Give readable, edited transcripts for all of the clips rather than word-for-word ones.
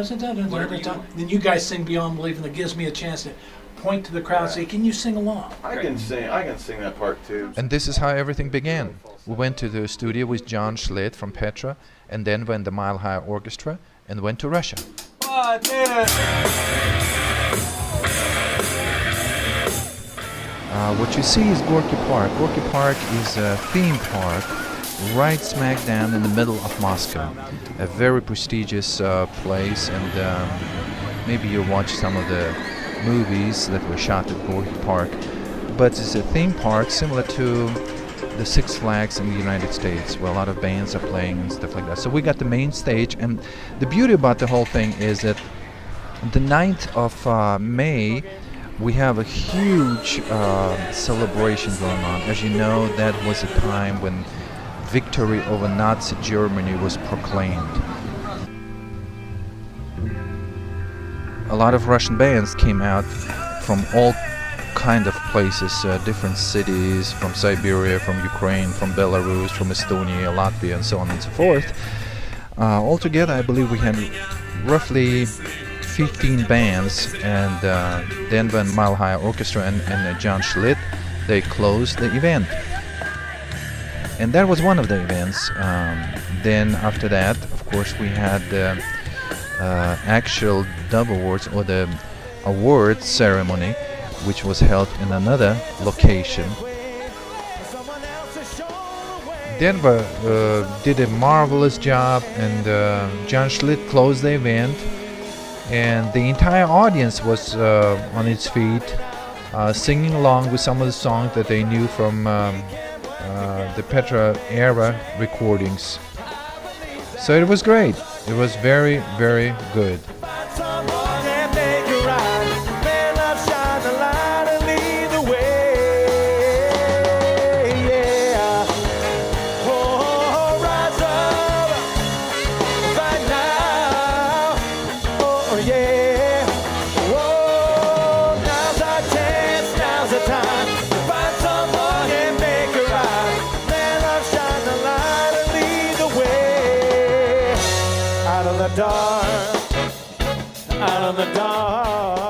Then you guys sing Beyond Belief, and it gives me a chance to point to the crowd and say, can you sing along? I can sing that part too. And this is how everything began. We went to the studio with John Schlitt from Petra, and then went the Mile High Orchestra, and went to Russia. What you see is Gorky Park. Gorky Park is a theme park right smack down in the middle of Moscow. A very prestigious place, and maybe you'll watch some of the movies that were shot at Gorky Park. But it's a theme park similar to the Six Flags in the United States, where a lot of bands are playing and stuff like that. So we got the main stage, and the beauty about the whole thing is that the 9th of May, we have a huge celebration going on. As you know, that was a time when victory over Nazi Germany was proclaimed. A lot of Russian bands came out from all kind of places, different cities, from Siberia, from Ukraine, from Belarus, from Estonia, Latvia, and so on and so forth. Altogether, I believe we had roughly 15 bands, and then when Mile High Orchestra and John Schlitt, they closed the event. And that was one of the events. Then after that, of course, we had the actual Dove Awards, or the awards ceremony, which was held in another location. Denver did a marvelous job, and John Schlitt closed the event, and the entire audience was on its feet, singing along with some of the songs that they knew from the Petra era recordings. So it was great. It was very, very good.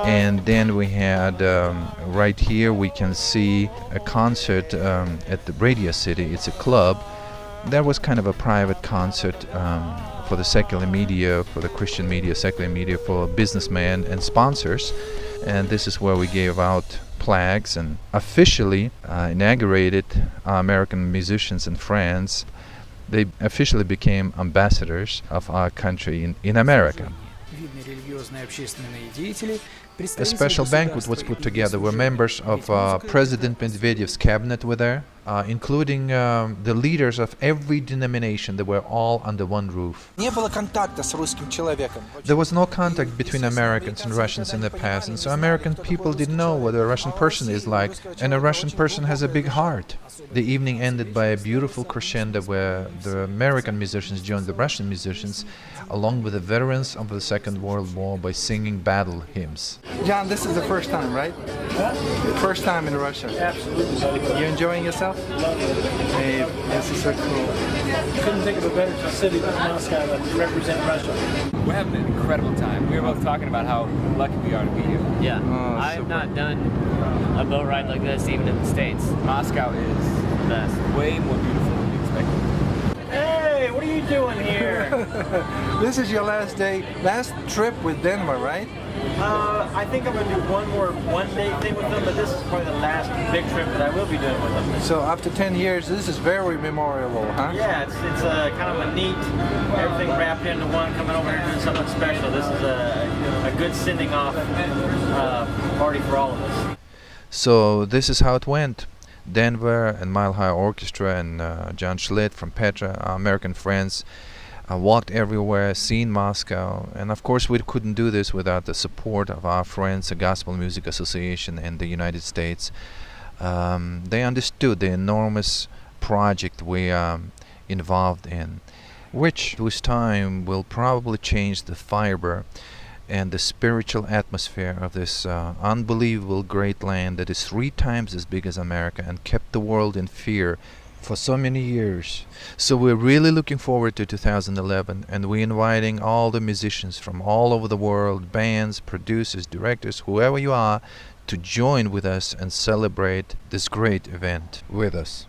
And then we had, right here we can see a concert at the Radio City. It's a club. That was kind of a private concert for the secular media, for the Christian media, secular media, for businessmen and sponsors. And this is where we gave out flags and officially inaugurated our American musicians and friends. They officially became ambassadors of our country in America. A special banquet was put together where members of President Medvedev's cabinet were there, including the leaders of every denomination. They were all under one roof. There was no contact between Americans and Russians in the past, and so American people didn't know what a Russian person is like, and a Russian person has a big heart. The evening ended by a beautiful crescendo where the American musicians joined the Russian musicians, along with the veterans of the Second World War, by singing battle hymns. John, this is the first time, right? The first time in Russia. Absolutely. You enjoying yourself? Hey, this is so cool. Couldn't think of a better city than Moscow to represent Russia. We're having an incredible time. We were both talking about how lucky we are to be here. Yeah, I've not done a boat ride like this even in the States. Moscow is The best. way more beautiful than we expected. Hey, what are you doing here? This is your last trip with Denver, right? I think I'm going to do one day thing with them, but this is probably the last big trip that I will be doing with them. So after 10 years, this is very memorable, huh? Yeah, it's kind of a neat, everything wrapped into one, coming over here and doing something special. This is a good sending off party for all of us. So this is how it went. Denver and Mile High Orchestra and John Schlitt from Petra, our American friends, walked everywhere, seen Moscow, and of course we couldn't do this without the support of our friends, the Gospel Music Association in the United States. They understood the enormous project we are involved in, which with time will probably change the fiber and the spiritual atmosphere of this unbelievable great land that is 3 times as big as America and kept the world in fear for so many years. So we're really looking forward to 2011, and we're inviting all the musicians from all over the world, bands, producers, directors, whoever you are, to join with us and celebrate this great event with us.